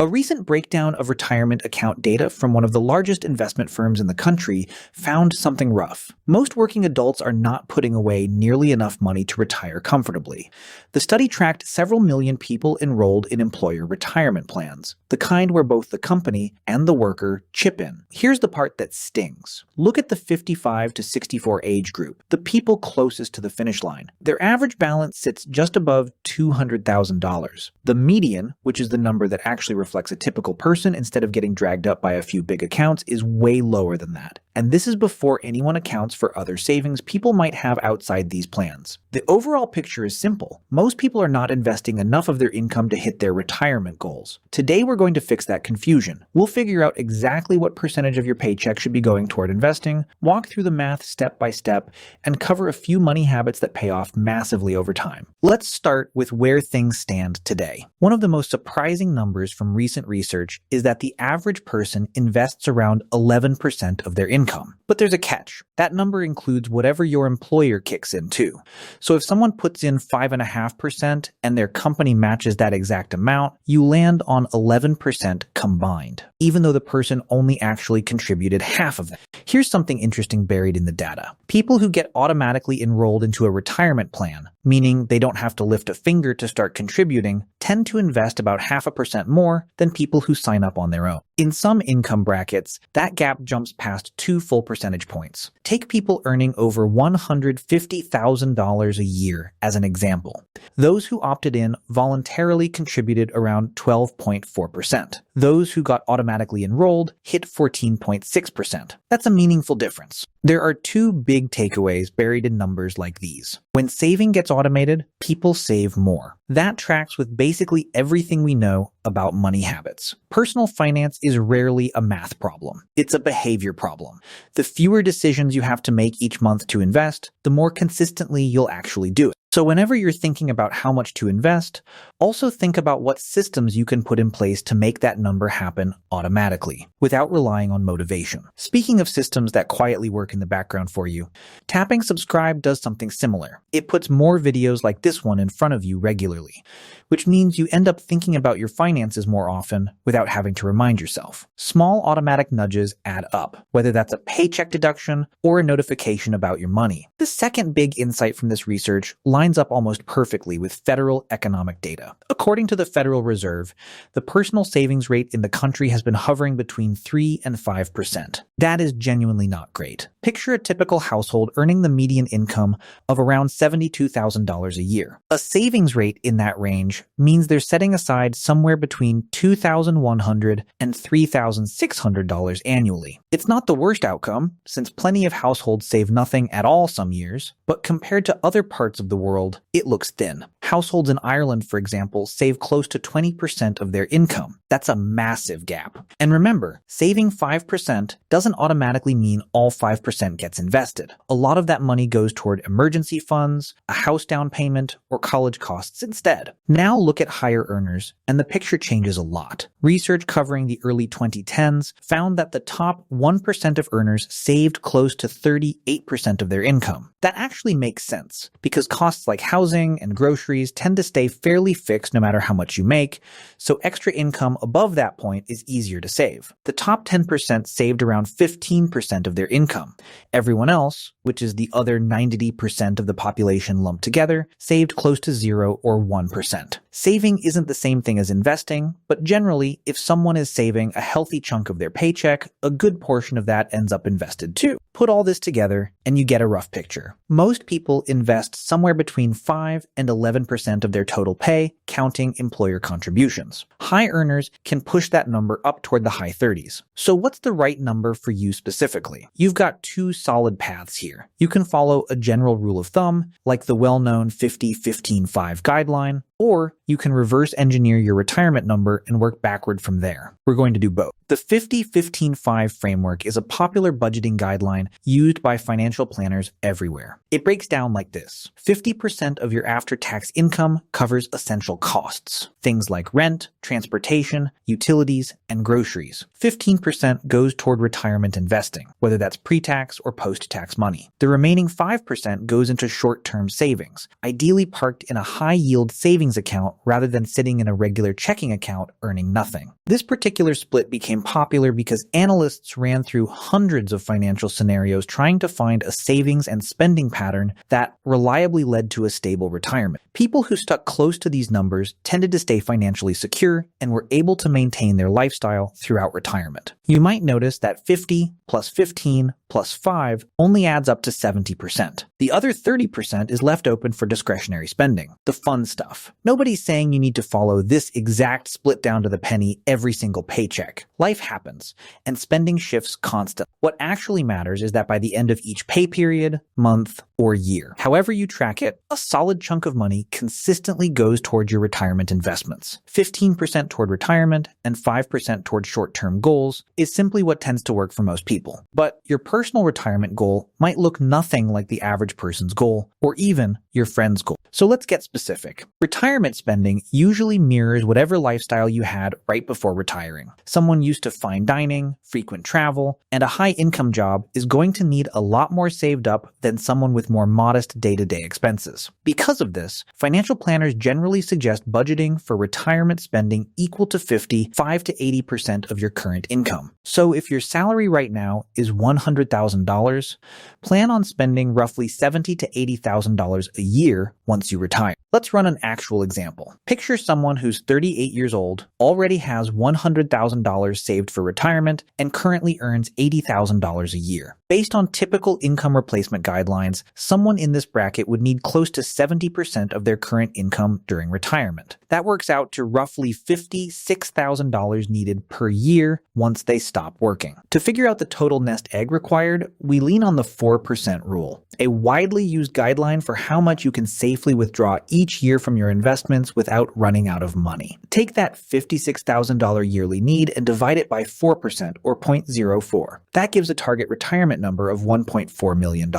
A recent breakdown of retirement account data from one of the largest investment firms in the country found something rough. Most working adults are not putting away nearly enough money to retire comfortably. The study tracked several million people enrolled in employer retirement plans, the kind where both the company and the worker chip in. Here's the part that stings. Look at the 55 to 64 age group, the people closest to the finish line. Their average balance sits just above $200,000. The median, which is the number that actually reflects a typical person instead of getting dragged up by a few big accounts, is way lower than that. And this is before anyone accounts for other savings people might have outside these plans. The overall picture is simple. Most people are not investing enough of their income to hit their retirement goals. Today we're going to fix that confusion. We'll figure out exactly what percentage of your paycheck should be going toward investing, walk through the math step by step, and cover a few money habits that pay off massively over time. Let's start with where things stand today. One of the most surprising numbers from recent research is that the average person invests around 11% of their income. But there's a catch. That number includes whatever your employer kicks in too. So if someone puts in 5.5% and their company matches that exact amount, you land on 11% combined, even though the person only actually contributed half of that. Here's something interesting buried in the data. People who get automatically enrolled into a retirement plan, meaning they don't have to lift a finger to start contributing, tend to invest about 0.5% more than people who sign up on their own. In some income brackets, that gap jumps past 2 full percentage points. Take people earning over $150,000 a year as an example. Those who opted in voluntarily contributed around 12.4%. Those who got automatically enrolled hit 14.6%. That's a meaningful difference. There are two big takeaways buried in numbers like these. When saving gets automated, people save more. That tracks with basically everything we know about money habits. Personal finance is rarely a math problem. It's a behavior problem. The fewer decisions you have to make each month to invest, the more consistently you'll actually do it. So whenever you're thinking about how much to invest, also think about what systems you can put in place to make that number happen automatically, without relying on motivation. Speaking of systems that quietly work in the background for you, tapping subscribe does something similar. It puts more videos like this one in front of you regularly, which means you end up thinking about your finances more often without having to remind yourself. Small automatic nudges add up, whether that's a paycheck deduction or a notification about your money. The second big insight from this research lines up almost perfectly with federal economic data. According to the Federal Reserve, the personal savings rate in the country has been hovering between 3 and 5%. That is genuinely not great. Picture a typical household earning the median income of around $72,000 a year. A savings rate in that range means they're setting aside somewhere between $2,100 and $3,600 annually. It's not the worst outcome, since plenty of households save nothing at all some years, but compared to other parts of the world, it looks thin. Households in Ireland, for example, save close to 20% of their income. That's a massive gap. And remember, saving 5% doesn't automatically mean all 5% gets invested. A lot of that money goes toward emergency funds, a house down payment, or college costs instead. Now look at higher earners, and the picture changes a lot. Research covering the early 2010s found that the top 1% of earners saved close to 38% of their income. That actually makes sense, because costs like housing and groceries tend to stay fairly fixed no matter how much you make, so extra income above that point is easier to save. The top 10% saved around 15% of their income. Everyone else, which is the other 90% of the population lumped together, saved close to 0 or 1%. Saving isn't the same thing as investing, but generally, if someone is saving a healthy chunk of their paycheck, a good portion of that ends up invested too. Put all this together, and you get a rough picture. Most people invest somewhere between 5 and 11% of their total pay, counting employer contributions. High earners can push that number up toward the high 30s. So what's the right number for you specifically? You've got two solid paths here. You can follow a general rule of thumb, like the well-known 50-15-5 guideline, or you can reverse engineer your retirement number and work backward from there. We're going to do both. The 50-15-5 framework is a popular budgeting guideline used by financial planners everywhere. It breaks down like this. 50% of your after-tax income covers essential costs, things like rent, transportation, utilities, and groceries. 15% goes toward retirement investing, whether that's pre-tax or post-tax money. The remaining 5% goes into short-term savings, ideally parked in a high-yield savings savings account rather than sitting in a regular checking account earning nothing. This particular split became popular because analysts ran through hundreds of financial scenarios trying to find a savings and spending pattern that reliably led to a stable retirement. People who stuck close to these numbers tended to stay financially secure and were able to maintain their lifestyle throughout retirement. You might notice that 50 plus 15 plus 5 only adds up to 70%. The other 30% is left open for discretionary spending, the fun stuff. Nobody's saying you need to follow this exact split down to the penny every single paycheck. Life happens, and spending shifts constantly. What actually matters is that by the end of each pay period, month, or year, however you track it, a solid chunk of money consistently goes toward your retirement investments. 15% toward retirement and 5% toward short-term goals is simply what tends to work for most people. But your personal retirement goal might look nothing like the average person's goal, or even your friend's goal. So let's get specific. Retirement spending usually mirrors whatever lifestyle you had right before retiring. Someone used to fine dining, frequent travel, and a high-income job is going to need a lot more saved up than someone with more modest day-to-day expenses. Because of this, financial planners generally suggest budgeting for retirement spending equal to 5 to 80% of your current income. So if your salary right now is $100,000, plan on spending roughly $70,000 to $80,000 a year once you retire. Let's run an actual example. Picture someone who's 38 years old, already has $100,000 saved for retirement, and currently earns $80,000 a year. Based on typical income replacement guidelines, someone in this bracket would need close to 70% of their current income during retirement. That works out to roughly $56,000 needed per year once they stop working. To figure out the total nest egg required, we lean on the 4% rule, a widely used guideline for how much you can safely withdraw each year from your investments without running out of money. Take that $56,000 yearly need and divide it by 4%, or 0.04. That gives a target retirement number of $1.4 million.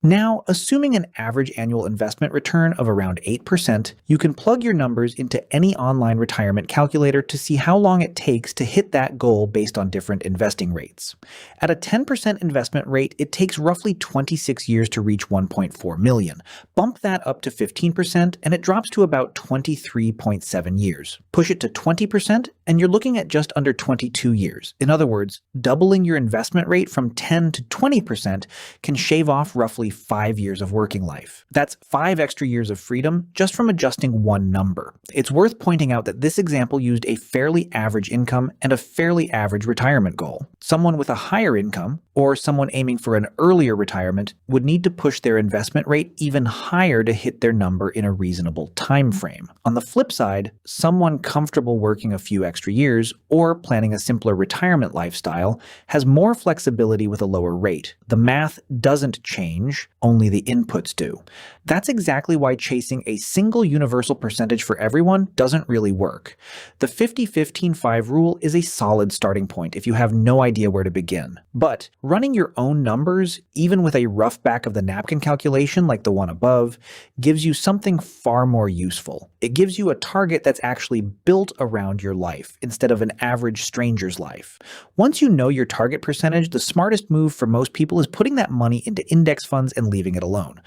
Now, assuming an average annual investment return of around 8%, you can plug your numbers into any online retirement calculator to see how long it takes to hit that goal based on different investing rates. At a 10% investment rate, it takes roughly 26 years to reach $1.4 million. Bump that up to 15% and it drops to about 23.7 years. Push it to 20% and you're looking at just under 22 years. In other words, doubling your investment rate from 10 to 20% can shave off roughly 5 years of working life. That's 5 extra years of freedom just from adjusting one number. It's worth pointing out that this example used a fairly average income and a fairly average retirement goal. Someone with a higher income, or someone aiming for an earlier retirement, would need to push their investment rate even higher to hit their number in a reasonable time frame. On the flip side, someone comfortable working a few extra years or planning a simpler retirement lifestyle has more flexibility with a lower rate. The math doesn't change, only the inputs do. That's exactly why chasing a single universal percentage for everyone doesn't really work. The 50-15-5 rule is a solid starting point if you have no idea where to begin. But running your own numbers, even with a rough back of the napkin calculation like the one above, gives you something far more useful. It gives you a target that's actually built around your life instead of an average stranger's life. Once you know your target percentage, the smartest move for most people is putting that money into index funds and leaving it alone.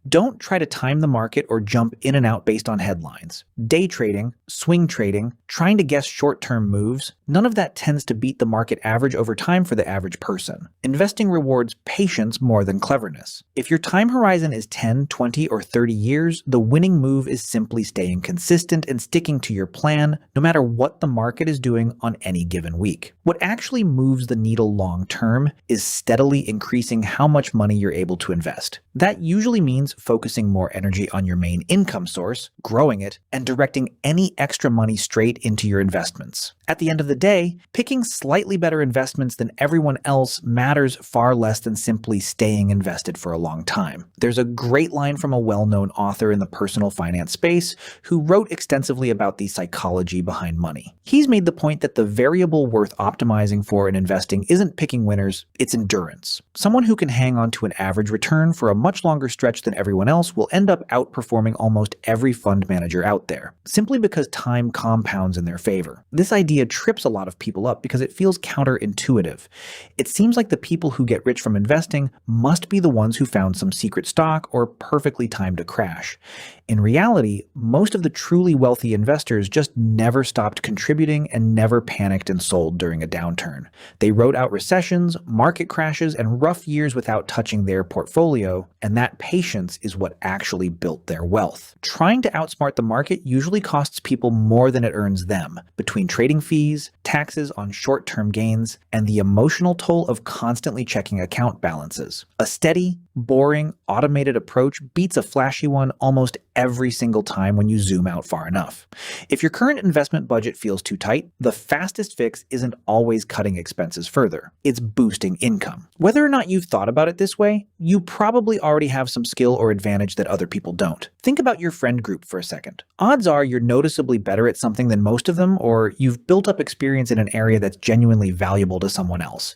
Don't try to time the market or jump in and out based on headlines. Day trading, swing trading, trying to guess short-term moves, none of that tends to beat the market average over time for the average person. Investing rewards patience more than cleverness. If your time horizon is 10, 20, or 30 years, the winning move is simply staying consistent and sticking to your plan, no matter what the market is doing on any given week. What actually moves the needle long-term is steadily increasing how much money you're able to invest. That usually means focusing more energy on your main income source, growing it, and directing any extra money straight into your investments. At the end of the day, picking slightly better investments than everyone else matters far less than simply staying invested for a long time. There's a great line from a well-known author in the personal finance space who wrote extensively about the psychology behind money. He's made the point that the variable worth optimizing for in investing isn't picking winners, it's endurance. Someone who can hang on to an average return for a much much longer stretch than everyone else will end up outperforming almost every fund manager out there, simply because time compounds in their favor. This idea trips a lot of people up because it feels counterintuitive. It seems like the people who get rich from investing must be the ones who found some secret stock or perfectly timed a crash. In reality, most of the truly wealthy investors just never stopped contributing and never panicked and sold during a downturn. They rode out recessions, market crashes, and rough years without touching their portfolio, and that patience is what actually built their wealth. Trying to outsmart the market usually costs people more than it earns them, between trading fees, taxes on short-term gains, and the emotional toll of constantly checking account balances. A steady, boring, automated approach beats a flashy one almost every single time when you zoom out far enough. If your current investment budget feels too tight, the fastest fix isn't always cutting expenses further. It's boosting income. Whether or not you've thought about it this way, you probably already have some skill or advantage that other people don't. Think about your friend group for a second. Odds are you're noticeably better at something than most of them, or you've built up experience in an area that's genuinely valuable to someone else.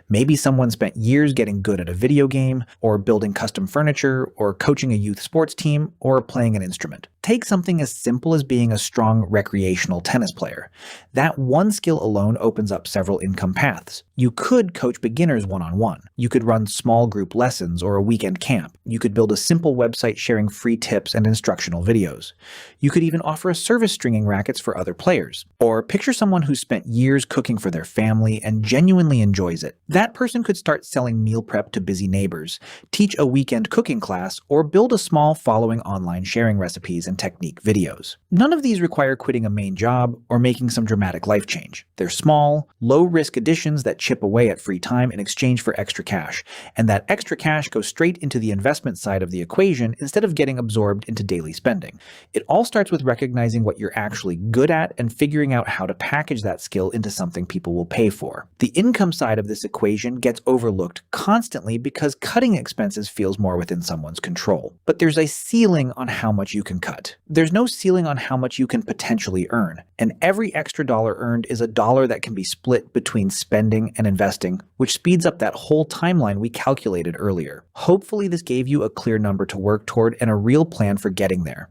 Maybe someone spent years getting good at a video game, or building custom furniture, or coaching a youth sports team, or playing an instrument. Take something as simple as being a strong recreational tennis player. That one skill alone opens up several income paths. You could coach beginners one-on-one. You could run small group lessons or a weekend camp. You could build a simple website sharing free tips and instructional videos. You could even offer a service stringing rackets for other players. Or picture someone who spent years cooking for their family and genuinely enjoys it. That person could start selling meal prep to busy neighbors, teach a weekend cooking class, or build a small following online sharing recipes and technique videos. None of these require quitting a main job or making some dramatic life change. They're small, low-risk additions that chip away at free time in exchange for extra cash, and that extra cash goes straight into the investment side of the equation instead of getting absorbed into daily spending. It all starts with recognizing what you're actually good at and figuring out how to package that skill into something people will pay for. The income side of this equation gets overlooked constantly because cutting expenses feels more within someone's control. But there's a ceiling on how much you can cut. There's no ceiling on how much you can potentially earn, and every extra dollar earned is a dollar that can be split between spending and investing, which speeds up that whole timeline we calculated earlier. Hopefully this gave you a clear number to work toward and a real plan for getting there.